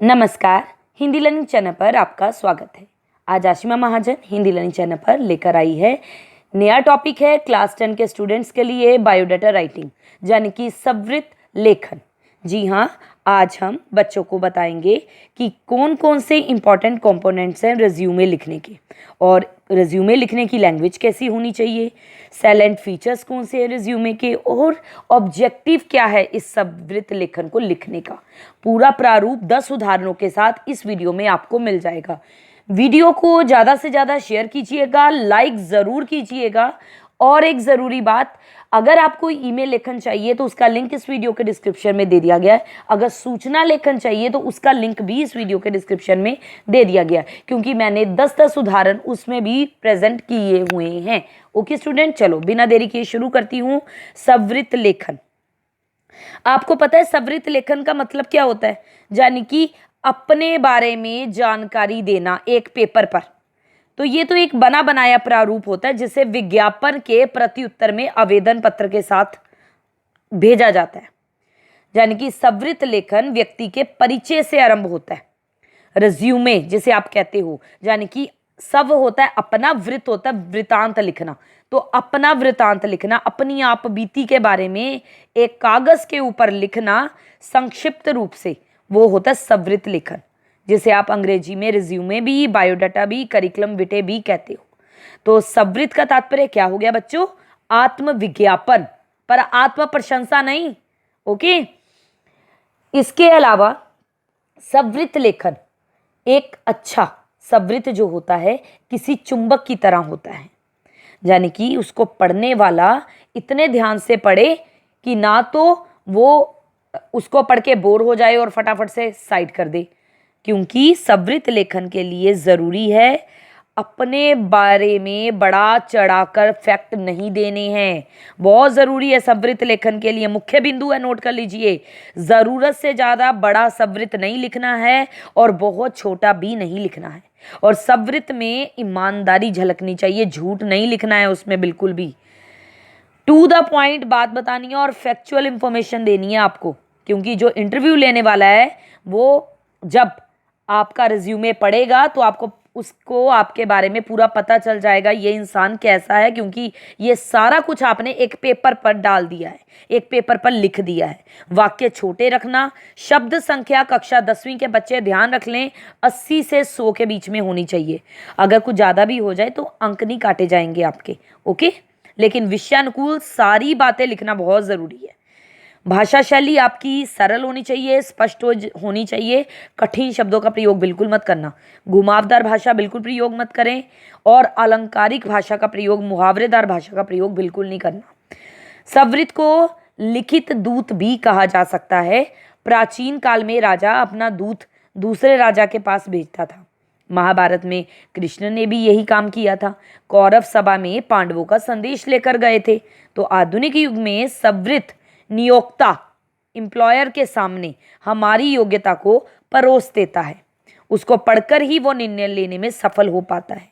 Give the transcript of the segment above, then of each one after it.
नमस्कार। Hindi learning channel पर आपका स्वागत है। आज आशिमा महाजन हिंदी लर्निंग चैनल पर लेकर आई है नया टॉपिक है क्लास 10 के स्टूडेंट्स के लिए बायोडाटा राइटिंग यानी कि संवृत लेखन। जी हाँ, आज हम बच्चों को बताएंगे कि कौन कौन से इम्पॉर्टेंट कंपोनेंट्स हैं रिज्यूमे लिखने के और रिज्यूमे लिखने की लैंग्वेज कैसी होनी चाहिए, सैलेंट फीचर्स कौन से हैं रिज्यूमे के और ऑब्जेक्टिव क्या है इस संवृत लेखन को लिखने का। पूरा प्रारूप 10 उदाहरणों के साथ इस वीडियो में आपको मिल जाएगा। वीडियो को ज़्यादा से ज़्यादा शेयर कीजिएगा, लाइक ज़रूर कीजिएगा। और एक ज़रूरी बात, अगर आपको ईमेल लेखन चाहिए तो उसका लिंक इस वीडियो के डिस्क्रिप्शन में दे दिया गया है। अगर सूचना लेखन चाहिए तो उसका लिंक भी इस वीडियो के डिस्क्रिप्शन में दे दिया गया है, क्योंकि मैंने 10-10 उदाहरण उसमें भी प्रेजेंट किए हुए हैं। ओके स्टूडेंट, चलो बिना देरी किए शुरू करती हूँ। संवृत लेखन, आपको पता है संवृत लेखन का मतलब क्या होता है? यानी कि अपने बारे में जानकारी देना एक पेपर पर। तो ये तो एक बना बनाया प्रारूप होता है जिसे विज्ञापन के प्रत्युत्तर में आवेदन पत्र के साथ भेजा जाता है। यानी कि संवृत लेखन व्यक्ति के परिचय से आरंभ होता है। रिज्यूमे जिसे आप कहते हो, यानी कि सब होता है अपना, वृत्त होता है वृतांत लिखना। तो अपना वृतांत लिखना, अपनी आप बीती के बारे में एक कागज के ऊपर लिखना संक्षिप्त रूप से, वो होता है संवृत लेखन, जिसे आप अंग्रेजी में रिज्यूमे भी, बायोडाटा भी, करिकुलम विटे भी कहते हो। तो संवृत का तात्पर्य क्या हो गया बच्चों? आत्म विज्ञापन, पर आत्म प्रशंसा नहीं। ओके, इसके अलावा संवृत लेखन एक अच्छा संवृत जो होता है किसी चुंबक की तरह होता है, यानी कि उसको पढ़ने वाला इतने ध्यान से पढ़े कि ना तो वो उसको पढ़ के बोर हो जाए और फटाफट से साइड कर दे, क्योंकि संवृत लेखन के लिए ज़रूरी है अपने बारे में बड़ा चढ़ाकर फैक्ट नहीं देने हैं। बहुत ज़रूरी है संवृत लेखन के लिए। मुख्य बिंदु है, नोट कर लीजिए। ज़रूरत से ज़्यादा बड़ा संवृत नहीं लिखना है और बहुत छोटा भी नहीं लिखना है। और संवृत में ईमानदारी झलकनी चाहिए, झूठ नहीं लिखना है उसमें बिल्कुल भी। टू द पॉइंट बात बतानी है और फैक्चुअल इंफॉर्मेशन देनी है आपको, क्योंकि जो इंटरव्यू लेने वाला है वो जब आपका रिज्यूमे पढ़ेगा तो उसको आपके बारे में पूरा पता चल जाएगा ये इंसान कैसा है, क्योंकि ये सारा कुछ आपने एक पेपर पर डाल दिया है, एक पेपर पर लिख दिया है। वाक्य छोटे रखना, शब्द संख्या कक्षा 10वीं के बच्चे ध्यान रख लें 80 से 100 के बीच में होनी चाहिए। अगर कुछ ज़्यादा भी हो जाए तो अंक नहीं काटे जाएंगे आपके। ओके, लेकिन विषयानुकूल सारी बातें लिखना बहुत ज़रूरी है। भाषा शैली आपकी सरल होनी चाहिए, स्पष्ट होनी चाहिए। कठिन शब्दों का प्रयोग बिल्कुल मत करना, घुमावदार भाषा बिल्कुल प्रयोग मत करें और अलंकारिक भाषा का प्रयोग, मुहावरेदार भाषा का प्रयोग बिल्कुल नहीं करना। संवृत को लिखित दूत भी कहा जा सकता है। प्राचीन काल में राजा अपना दूत दूसरे राजा के पास भेजता था। महाभारत में कृष्ण ने भी यही काम किया था। कौरव सभा में पांडवों का संदेश लेकर गए थे। तो आधुनिक युग में संवृत नियोक्ता, एम्प्लॉयर के सामने हमारी योग्यता को परोस देता है। उसको पढ़कर ही वो निर्णय लेने में सफल हो पाता है।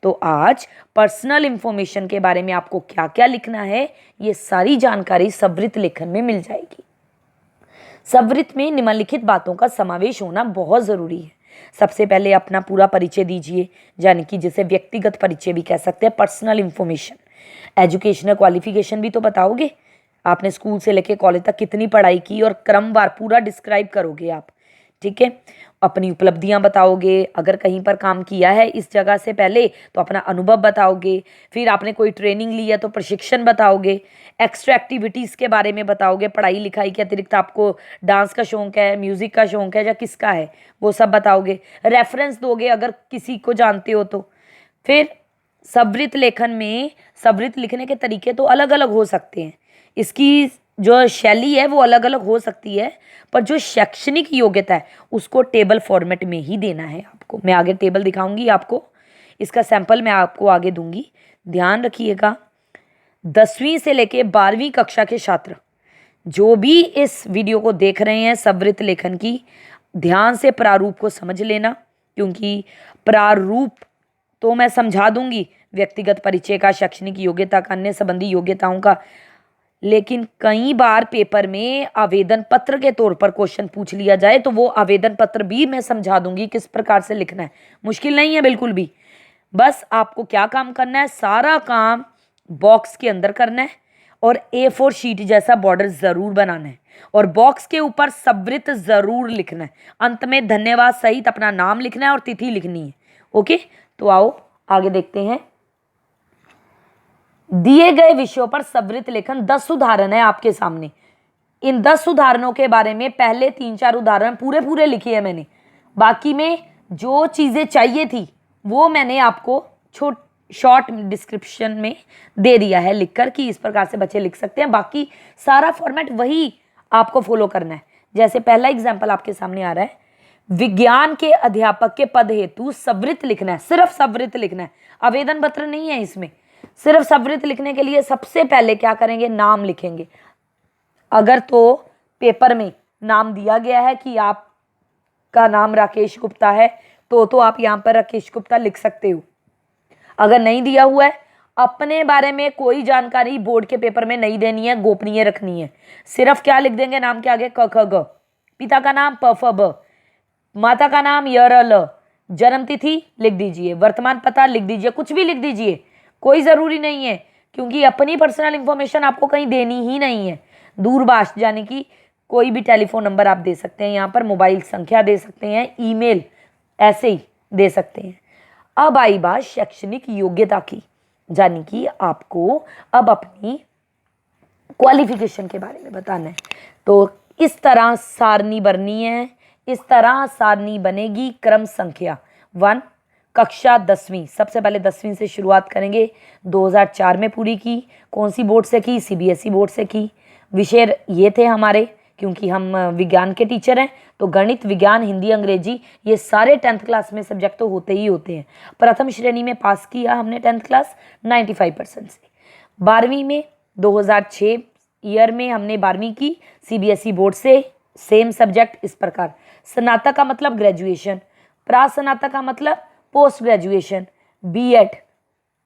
तो आज पर्सनल इंफॉर्मेशन के बारे में आपको क्या क्या लिखना है, ये सारी जानकारी संवृत लेखन में मिल जाएगी। संवृत में निम्नलिखित बातों का समावेश होना बहुत ज़रूरी है। सबसे पहले अपना पूरा परिचय दीजिए, यानी कि जिसे व्यक्तिगत परिचय भी कह सकते हैं, पर्सनल इंफॉर्मेशन। एजुकेशनल क्वालिफिकेशन भी तो बताओगे, आपने स्कूल से लेके कॉलेज तक कितनी पढ़ाई की और क्रमवार पूरा डिस्क्राइब करोगे आप। ठीक है, अपनी उपलब्धियां बताओगे, अगर कहीं पर काम किया है इस जगह से पहले तो अपना अनुभव बताओगे। फिर आपने कोई ट्रेनिंग ली है तो प्रशिक्षण बताओगे। एक्स्ट्रा एक्टिविटीज़ के बारे में बताओगे, पढ़ाई लिखाई के अतिरिक्त आपको डांस का शौक है, म्यूज़िक का शौक है या किसका है, वो सब बताओगे। रेफरेंस दोगे अगर किसी को जानते हो तो। फिर संवृत लेखन में संवृत लिखने के तरीके तो अलग अलग हो सकते हैं, इसकी जो शैली है वो अलग अलग हो सकती है, पर जो शैक्षणिक योग्यता है उसको टेबल फॉर्मेट में ही देना है आपको। मैं आगे टेबल दिखाऊंगी आपको, इसका सैंपल मैं आपको आगे दूंगी। ध्यान रखिएगा, 10वीं से लेके 12वीं कक्षा के छात्र जो भी इस वीडियो को देख रहे हैं संवृत लेखन की, ध्यान से प्रारूप को समझ लेना, क्योंकि प्रारूप तो मैं समझा दूंगी, व्यक्तिगत परिचय का, शैक्षणिक योग्यता का, अन्य संबंधी योग्यताओं का लेकिन कई बार पेपर में आवेदन पत्र के तौर पर क्वेश्चन पूछ लिया जाए तो वो आवेदन पत्र भी मैं समझा दूंगी किस प्रकार से लिखना है। मुश्किल नहीं है बिल्कुल भी। बस आपको क्या काम करना है, सारा काम बॉक्स के अंदर करना है और A4 शीट जैसा बॉर्डर ज़रूर बनाना है और बॉक्स के ऊपर सवृत ज़रूर लिखना है। अंत में धन्यवाद सहित अपना नाम लिखना है और तिथि लिखनी है। ओके, तो आओ आगे देखते हैं। दिए गए विषयों पर सवृत लेखन 10 उदाहरण है आपके सामने। इन 10 उदाहरणों के बारे में पहले 3-4 उदाहरण पूरे पूरे लिखे हैं मैंने। बाकी में जो चीज़ें चाहिए थी वो मैंने आपको शॉर्ट डिस्क्रिप्शन में दे दिया है लिखकर कि इस प्रकार से बच्चे लिख सकते हैं। बाकी सारा फॉर्मेट वही आपको फॉलो करना है। जैसे पहला एग्जाम्पल आपके सामने आ रहा है, विज्ञान के अध्यापक के पद हेतु सवृत लिखना है, सिर्फ सवृत लिखना है, आवेदन पत्र नहीं है इसमें। सिर्फ सवृत लिखने के लिए सबसे पहले क्या करेंगे, नाम लिखेंगे। अगर तो पेपर में नाम दिया गया है कि आपका नाम राकेश गुप्ता है तो आप यहाँ पर राकेश गुप्ता लिख सकते हो। अगर नहीं दिया हुआ है, अपने बारे में कोई जानकारी बोर्ड के पेपर में नहीं देनी है, गोपनीय रखनी है। सिर्फ क्या लिख देंगे, नाम के आगे क ख ग, पिता का नाम प फ ब, माता का नाम य र ल, जन्म तिथि लिख दीजिए, वर्तमान पता लिख दीजिए, कुछ भी लिख दीजिए, कोई ज़रूरी नहीं है क्योंकि अपनी पर्सनल इंफॉर्मेशन आपको कहीं देनी ही नहीं है। दूरभाष यानी कि कोई भी टेलीफोन नंबर आप दे सकते हैं, यहाँ पर मोबाइल संख्या दे सकते हैं, ईमेल ऐसे ही दे सकते हैं। अब आई बात शैक्षणिक योग्यता की, यानी कि आपको अब अपनी क्वालिफिकेशन के बारे में बताना है। तो इस तरह सारणी बननी है, इस तरह सारणी बनेगी। क्रम संख्या 1, कक्षा 10वीं, सबसे पहले 10वीं से शुरुआत करेंगे। 2004 में पूरी की। कौन सी बोर्ड से की, CBSE बोर्ड से की। विषय ये थे हमारे, क्योंकि हम विज्ञान के टीचर हैं तो गणित, विज्ञान, हिंदी, अंग्रेजी ये सारे 10th क्लास में सब्जेक्ट तो होते ही होते हैं। प्रथम श्रेणी में पास किया हमने 10th क्लास 95% से। 12वीं में 2006 ईयर में हमने 12वीं की CBSE बोर्ड से, सेम सब्जेक्ट इस प्रकार। स्नातक का मतलब ग्रेजुएशन, प्रास्नातक का मतलब पोस्ट ग्रेजुएशन। B.Ed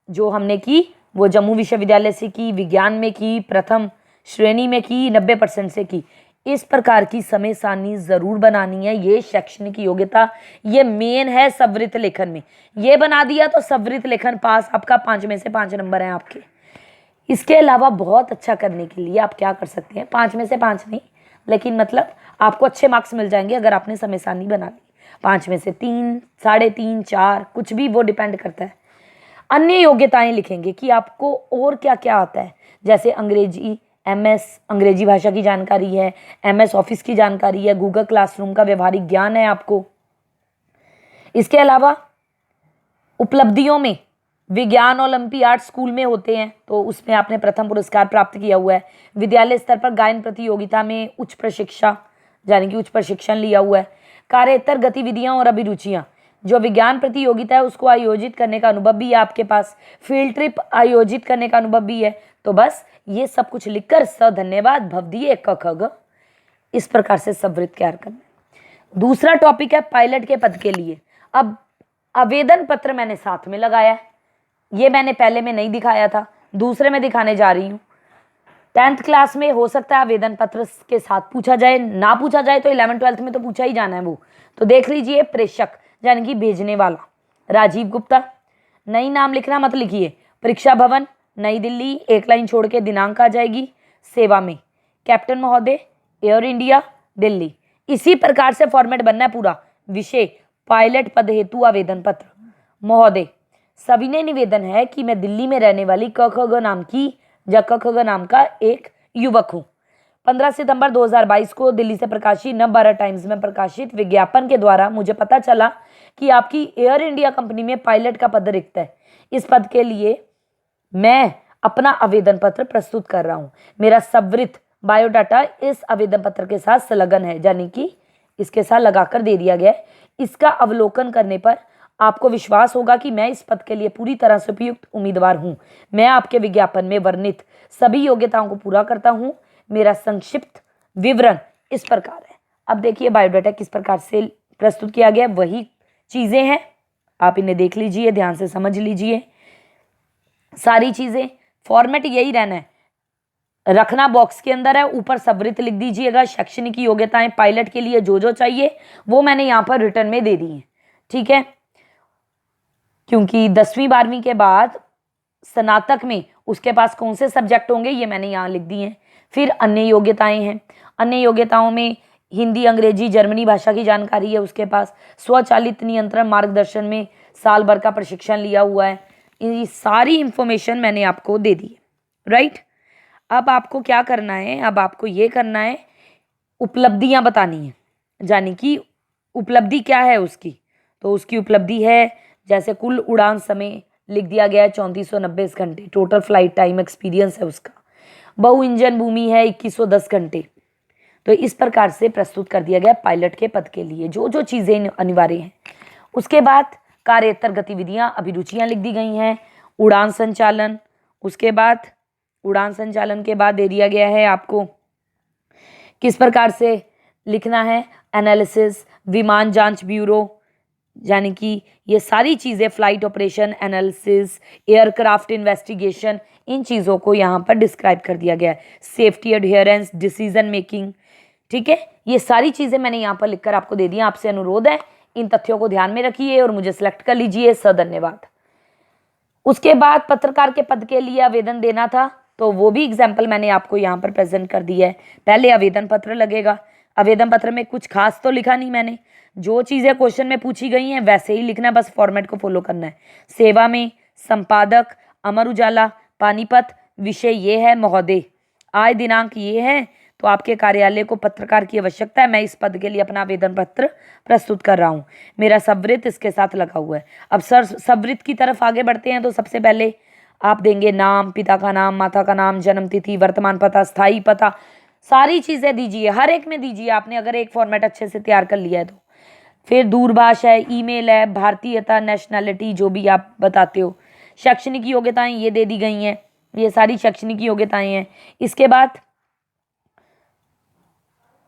जो हमने की वो जम्मू विश्वविद्यालय से की, विज्ञान में की, प्रथम श्रेणी में की, 90% से की। इस प्रकार की समय सारणी जरूर बनानी है। ये शैक्षणिक योग्यता, ये मेन है सवृत लेखन में। ये बना दिया तो सवृत लेखन पास, आपका 5 में से 5 नंबर हैं आपके। इसके अलावा बहुत अच्छा करने के लिए आप क्या कर सकते हैं, 5 में से 5 नहीं, लेकिन मतलब आपको अच्छे मार्क्स मिल जाएंगे अगर आपने समय सारणी बना ली। 5 में से 3, 3.5, 4, कुछ भी, वो डिपेंड करता है। अन्य योग्यताएं लिखेंगे कि आपको और क्या क्या आता है, जैसे अंग्रेजी, MS अंग्रेजी भाषा की जानकारी है, MS ऑफिस की जानकारी है, गूगल क्लासरूम का व्यवहारिक ज्ञान है आपको। इसके अलावा उपलब्धियों में विज्ञान ओलंपियाड स्कूल में होते हैं तो उसमें आपने प्रथम पुरस्कार प्राप्त किया हुआ है। विद्यालय स्तर पर गायन प्रतियोगिता में उच्च प्रशिक्षा यानी कि उच्च प्रशिक्षण लिया हुआ है। कार्यातर गतिविधियां और अभिरुचियां, जो विज्ञान प्रतियोगिता है उसको आयोजित करने का अनुभव भी है आपके पास, फील्ड ट्रिप आयोजित करने का अनुभव भी है। तो बस ये सब कुछ लिखकर स धन्यवाद भवदीय क ख ग इस प्रकार से सवृत तैयार करना। दूसरा टॉपिक है पायलट के पद के लिए। अब आवेदन पत्र मैंने साथ में लगाया है, ये मैंने पहले में नहीं दिखाया था, दूसरे में दिखाने जा रही हूँ। 10th क्लास में हो सकता है आवेदन पत्र के साथ पूछा जाए, ना पूछा जाए तो 11th-12th में तो पूछा ही जाना है वो। तो देख लीजिए, प्रेषक यानी कि भेजने वाला राजीव गुप्ता। नई नाम लिखना मत लिखिए। परीक्षा भवन नई दिल्ली, एक लाइन छोड़ के दिनांक आ जाएगी। सेवा में कैप्टन महोदय, एयर इंडिया दिल्ली। इसी प्रकार से फॉर्मेट बनना है पूरा। विषय पायलट पद हेतु आवेदन पत्र। महोदय, सविनय निवेदन है कि मैं दिल्ली में रहने वाली क ख ग नाम की या क ख ग नाम का एक युवक हूँ। 15 सितंबर 2022 को दिल्ली से प्रकाशित नवभारत टाइम्स में प्रकाशित विज्ञापन के द्वारा मुझे पता चला कि आपकी एयर इंडिया कंपनी में पायलट का पद रिक्त है। इस पद के लिए मैं अपना आवेदन पत्र प्रस्तुत कर रहा हूँ। मेरा सवृत बायोडाटा इस आवेदन पत्र के साथ संलग्न है, यानी कि इसके साथ लगाकर दे दिया गया है। इसका अवलोकन करने पर आपको विश्वास होगा कि मैं इस पद के लिए पूरी तरह से उपयुक्त उम्मीदवार हूँ। मैं आपके विज्ञापन में वर्णित सभी योग्यताओं को पूरा करता हूँ। मेरा संक्षिप्त विवरण इस प्रकार है। अब देखिए बायोडाटा किस प्रकार से प्रस्तुत किया गया, वही चीज़ें हैं, आप इन्हें देख लीजिए, ध्यान से समझ लीजिए। सारी चीज़ें, फॉर्मेट यही रहना है। रखना बॉक्स के अंदर है, ऊपर सवृत्त लिख दीजिएगा। शैक्षणिक योग्यताएं पायलट के लिए जो जो चाहिए वो मैंने यहाँ पर रिटर्न में दे दी है, ठीक है। क्योंकि 10वीं 12वीं के बाद स्नातक में उसके पास कौन से सब्जेक्ट होंगे ये मैंने यहाँ लिख दिए हैं। फिर अन्य योग्यताएं हैं, अन्य योग्यताओं में हिंदी, अंग्रेजी, जर्मनी भाषा की जानकारी है उसके पास। स्वचालित नियंत्रण मार्गदर्शन में साल भर का प्रशिक्षण लिया हुआ है। ये सारी इंफॉर्मेशन मैंने आपको दे दी है, राइट। अब आपको क्या करना है, अब आपको ये करना है, उपलब्धियां बतानी है, यानी कि उपलब्धि क्या है उसकी। तो उसकी उपलब्धि है, जैसे कुल उड़ान समय लिख दिया गया है 3490 घंटे, टोटल फ्लाइट टाइम एक्सपीरियंस है उसका। बहु इंजन भूमि है 2110 घंटे। तो इस प्रकार से प्रस्तुत कर दिया गया पायलट के पद के लिए जो जो चीज़ें अनिवार्य हैं। उसके बाद कार्యేतर गतिविधियां, अभिरुचियां लिख दी गई हैं। उड़ान संचालन, उसके बाद उड़ान संचालन के बाद दे दिया गया है आपको किस प्रकार से लिखना है। एनालिसिस, विमान जांच ब्यूरो, यानी कि ये सारी चीज़ें, flight operation analysis, aircraft investigation, इन चीज़ों को यहाँ पर डिस्क्राइब कर दिया गया है। सेफ्टी एडहेरेंस, डिसीजन मेकिंग, ठीक है। ये सारी चीज़ें मैंने यहाँ पर लिखकर आपको दे दी। आपसे अनुरोध है इन तथ्यों को ध्यान में रखिए और मुझे सिलेक्ट कर लीजिए। धन्यवाद। उसके बाद पत्रकार के पद के लिए आवेदन देना था, तो वो भी एग्जाम्पल मैंने आपको यहाँ पर प्रेजेंट कर दिया है। पहले आवेदन पत्र लगेगा। आवेदन पत्र में कुछ खास तो लिखा नहीं मैंने, जो चीज़ें क्वेश्चन में पूछी गई हैं वैसे ही लिखना, बस फॉर्मेट को फॉलो करना है। सेवा में संपादक, अमर उजाला, पानीपत, विषय ये है महोदय, आय दिनांक ये है। तो आपके कार्यालय को पत्रकार की आवश्यकता है। मैं इस पद के लिए अपना आवेदन पत्र प्रस्तुत कर रहा हूँ। मेरा सवृत्त इसके साथ लगा हुआ है। अब सर सवृत्त की तरफ आगे बढ़ते हैं। तो सबसे पहले आप देंगे नाम, पिता का नाम, माता का नाम, जन्म तिथि, वर्तमान पता, स्थायी पता, सारी चीज़ें दीजिए, हर एक में दीजिए आपने, अगर एक फॉर्मेट अच्छे से तैयार कर लिया है तो। फिर दूरभाष है, ईमेल है, भारतीयता, नेशनैलिटी, जो भी आप बताते हो। शैक्षणिक योग्यताएं ये दे दी गई हैं, ये सारी शैक्षणिक योग्यताएं हैं। इसके बाद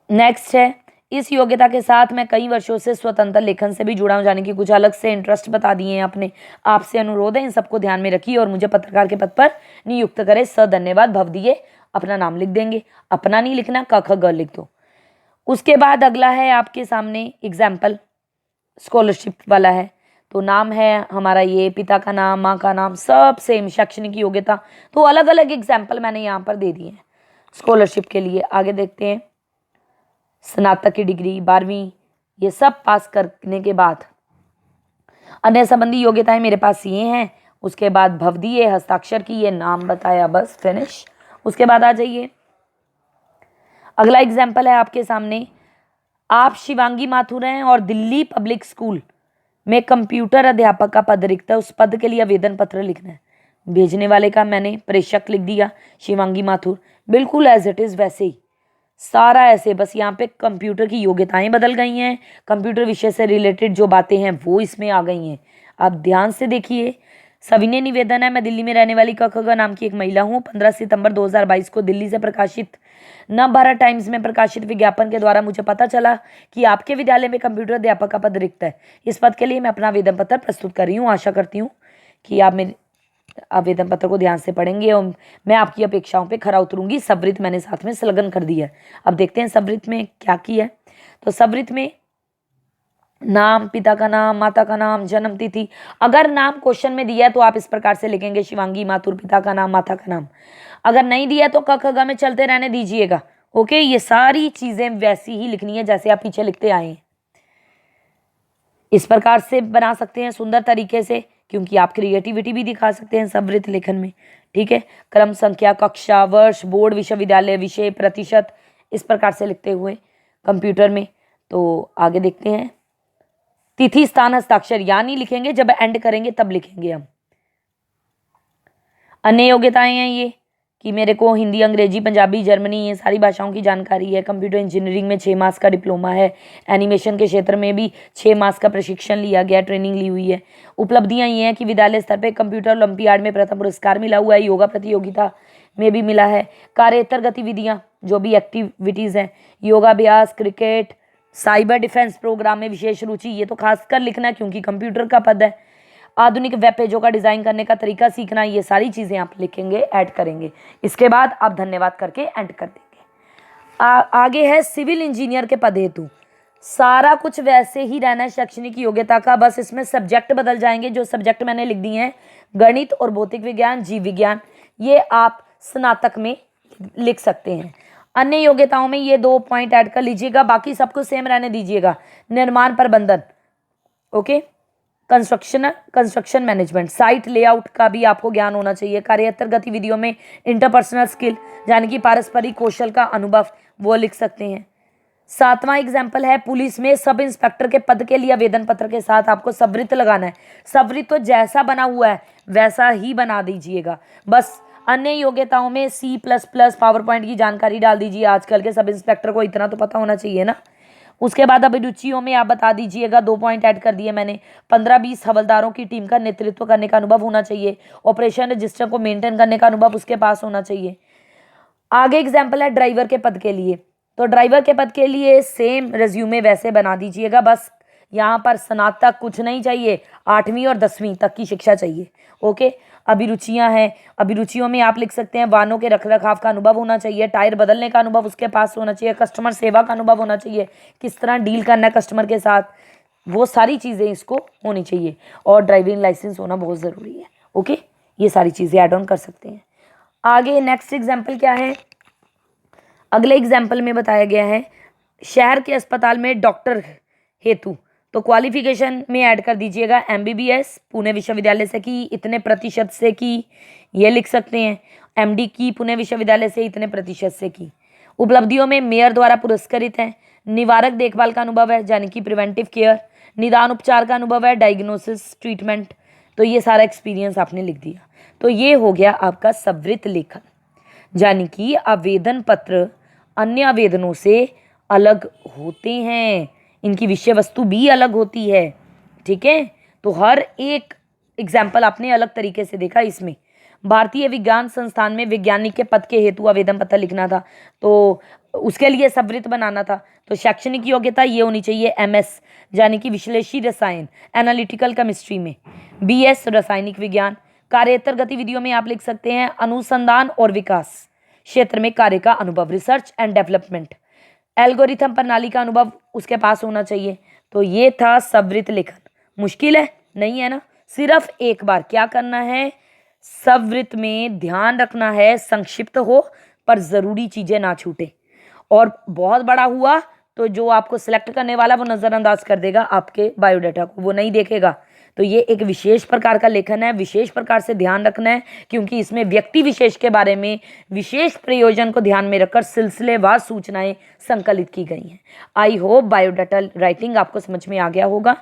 नेक्स्ट है, इस योग्यता के साथ मैं कई वर्षों से स्वतंत्र लेखन से भी जुड़ा हूँ, यानी कि कुछ अलग से इंटरेस्ट बता दिए हैं आपने। आपसे अनुरोध है इन सबको ध्यान में रखिए और मुझे पत्रकार के पद पर नियुक्त करें। धन्यवाद। भव दिए, अपना नाम लिख देंगे, अपना नहीं लिखना, क ख ग लिख दो। उसके बाद अगला है आपके सामने एग्जाम्पल, स्कॉलरशिप वाला है। तो नाम है हमारा ये, पिता का नाम, माँ का नाम, सब सेम। शैक्षणिक योग्यता तो अलग अलग एग्जाम्पल मैंने यहाँ पर दे दिए हैं स्कॉलरशिप के लिए। आगे देखते हैं, स्नातक की डिग्री, 12वीं, ये सब पास करने के बाद अन्य संबंधी योग्यताएं मेरे पास ये हैं। उसके बाद भवदीय, हस्ताक्षर की, ये नाम बताया, बस फिनिश। उसके बाद आ जाइए, अगला एग्जाम्पल है आपके सामने। आप शिवांगी माथुर हैं और दिल्ली पब्लिक स्कूल में कंप्यूटर अध्यापक का पद रिक्त है, उस पद के लिए आवेदन पत्र लिखना है। भेजने वाले का मैंने प्रेषक लिख दिया शिवांगी माथुर, बिल्कुल एज इट इज़ वैसे ही सारा ऐसे, बस यहाँ पे कंप्यूटर की योग्यताएं बदल गई हैं, कंप्यूटर विषय से रिलेटेड जो बातें हैं वो इसमें आ गई हैं। आप ध्यान से देखिए। सविनय निवेदन है, मैं दिल्ली में रहने वाली क ख ग नाम की एक महिला हूँ। 15 सितंबर 2022 को दिल्ली से प्रकाशित नवभारत टाइम्स में प्रकाशित विज्ञापन के द्वारा मुझे पता चला कि आपके विद्यालय में कंप्यूटर अध्यापक का पद रिक्त है। इस पद के लिए मैं अपना आवेदन पत्र प्रस्तुत कर रही हूँ। आशा करती हूँ कि आप मेरे आवेदन पत्र को ध्यान से पढ़ेंगे और मैं आपकी अपेक्षाओं पे खरा उतरूंगी। सवृत्त मैंने साथ में संलग्न कर दिया है। अब देखते हैं सवृत्त में क्या किया है। तो सवृत्त में नाम, पिता का नाम, माता का नाम, जन्म तिथि। अगर नाम क्वेश्चन में दिया है तो आप इस प्रकार से लिखेंगे, शिवांगी माथुर, पिता का नाम, माता का नाम। अगर नहीं दिया तो क ख ग में चलते रहने दीजिएगा। ओके, ये सारी चीजें वैसी ही लिखनी है जैसे आप पीछे लिखते आए हैं। इस प्रकार से बना सकते हैं सुंदर तरीके से, क्योंकि आप क्रिएटिविटी भी दिखा सकते हैं सवृत्त लेखन में। ठीक है, क्रम, संख्या, कक्षा, वर्ष, बोर्ड, विश्वविद्यालय, विषय, प्रतिशत, इस प्रकार से लिखते हुए कंप्यूटर में। तो आगे देखते हैं, तिथि, स्थान, हस्ताक्षर यानी लिखेंगे जब एंड करेंगे तब लिखेंगे हम। अन्य योग्यताएं हैं ये कि मेरे को हिंदी, अंग्रेजी, पंजाबी, जर्मनी, ये सारी भाषाओं की जानकारी है। कंप्यूटर इंजीनियरिंग में 6 मास का डिप्लोमा है। एनिमेशन के क्षेत्र में भी 6 मास का प्रशिक्षण लिया गया, ट्रेनिंग ली हुई है। उपलब्धियां ये हैं कि विद्यालय स्तर पर कंप्यूटर ओलंपियाड में प्रथम पुरस्कार मिला हुआ है, योगा प्रतियोगिता में भी मिला है। कार्యేतर गतिविधियाँ, जो भी एक्टिविटीज़ हैं, योगाभ्यास, क्रिकेट, साइबर डिफेंस प्रोग्राम में विशेष रुचि, ये तो खासकर लिखना है क्योंकि कंप्यूटर का पद है। आधुनिक वेब पेजों का डिज़ाइन करने का तरीका सीखना, ये सारी चीज़ें आप लिखेंगे, ऐड करेंगे। इसके बाद आप धन्यवाद करके एंड कर देंगे। आगे है सिविल इंजीनियर के पद हेतु। सारा कुछ वैसे ही रहना है शैक्षणिक योग्यता का, बस इसमें सब्जेक्ट बदल जाएंगे। जो सब्जेक्ट मैंने लिख दिए हैं, गणित और भौतिक विज्ञान, जीव विज्ञान, ये आप स्नातक में लिख सकते हैं। अन्य योग्यताओं में ये 2 पॉइंट ऐड कर लीजिएगा, बाकी सब कुछ सेम रहने दीजिएगा। निर्माण प्रबंधन, okay, construction management, site layout का भी आपको ज्ञान होना चाहिए। कार्यात्मक गतिविधियों में इंटरपर्सनल स्किल यानी कि पारस्परिक कौशल का अनुभव, वो लिख सकते हैं। 7वां एग्जाम्पल है पुलिस में सब इंस्पेक्टर के पद के लिए आवेदन पत्र के साथ आपको सवृत्त लगाना है। सवृत्त तो जैसा बना हुआ है वैसा ही बना दीजिएगा, बस अन्य योग्यताओं में C++ पावर पॉइंट की जानकारी डाल दीजिए। आजकल के सब इंस्पेक्टर को इतना तो पता होना चाहिए ना। उसके बाद अभिरुचियों में आप बता दीजिएगा, 2 पॉइंट ऐड कर दिए मैंने। 15-20 हवलदारों की टीम का नेतृत्व करने का अनुभव होना चाहिए। ऑपरेशन रजिस्टर को मेंटेन करने का अनुभव उसके पास होना चाहिए। आगे एग्जाम्पल है ड्राइवर के पद के लिए। तो ड्राइवर के पद के लिए सेम रिज्यूमे वैसे बना दीजिएगा, बस यहाँ पर स्नातक कुछ नहीं चाहिए, 8वीं और 10वीं तक की शिक्षा चाहिए। ओके, अभिरुचियाँ हैं, अभिरुचियों में आप लिख सकते हैं वाहनों के रखरखाव का अनुभव होना चाहिए, टायर बदलने का अनुभव उसके पास होना चाहिए, कस्टमर सेवा का अनुभव होना चाहिए, किस तरह डील करना है कस्टमर के साथ, वो सारी चीज़ें इसको होनी चाहिए। और ड्राइविंग लाइसेंस होना बहुत ज़रूरी है। ओके, ये सारी चीज़ें ऐड ऑन कर सकते हैं। आगे नेक्स्ट एग्जाम्पल क्या है, अगले एग्जाम्पल में बताया गया है शहर के अस्पताल में डॉक्टर हेतु। तो क्वालिफिकेशन में ऐड कर दीजिएगा MBBS पुणे विश्वविद्यालय से की, इतने प्रतिशत से की, ये लिख सकते हैं। MD की पुणे विश्वविद्यालय से इतने प्रतिशत से की। उपलब्धियों में मेयर द्वारा पुरस्कृत है। निवारक देखभाल का अनुभव है यानी कि प्रिवेंटिव केयर। निदान उपचार का अनुभव है, डायग्नोसिस ट्रीटमेंट। तो ये सारा एक्सपीरियंस आपने लिख दिया। तो ये हो गया आपका सवृत्त लेखन, यानी कि आवेदन पत्र अन्य आवेदनों से अलग होते हैं, इनकी विषय वस्तु भी अलग होती है। ठीक है, तो हर एक एग्जाम्पल आपने अलग तरीके से देखा। इसमें भारतीय विज्ञान संस्थान में वैज्ञानिक के पद के हेतु आवेदन पत्र लिखना था, तो उसके लिए सवृत्त बनाना था। तो शैक्षणिक योग्यता ये होनी चाहिए MS यानी कि विश्लेषी रसायन, एनालिटिकल केमिस्ट्री में, BS रासायनिक विज्ञान। कार्यात्मक गतिविधियों में आप लिख सकते हैं अनुसंधान और विकास क्षेत्र में कार्य का अनुभव, रिसर्च एंड डेवलपमेंट। एल्गोरिथम प्रणाली का अनुभव उसके पास होना चाहिए। तो ये था सवृत्त लेखन। मुश्किल है नहीं है ना, सिर्फ एक बार क्या करना है, सवृत्त में ध्यान रखना है संक्षिप्त हो पर ज़रूरी चीज़ें ना छूटे। और बहुत बड़ा हुआ तो जो आपको सिलेक्ट करने वाला वो नज़रअंदाज कर देगा आपके बायोडाटा को, वो नहीं देखेगा। तो ये एक विशेष प्रकार का लेखन है, विशेष प्रकार से ध्यान रखना है, क्योंकि इसमें व्यक्ति विशेष के बारे में विशेष प्रयोजन को ध्यान में रखकर सिलसिलेवार सूचनाएं संकलित की गई हैं। आई होप बायोडाटा राइटिंग आपको समझ में आ गया होगा।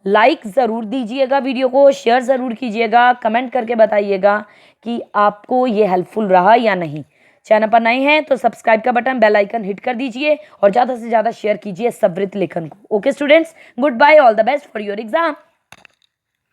लाइक ज़रूर दीजिएगा, वीडियो को शेयर ज़रूर कीजिएगा, कमेंट करके बताइएगा कि आपको ये हेल्पफुल रहा या नहीं। चैनल पर नए हैं तो सब्सक्राइब का बटन, बेल आइकन हिट कर दीजिए और ज़्यादा से ज़्यादा शेयर कीजिए सवृत्त लेखन को। Okay students, goodbye, all the best for your exam.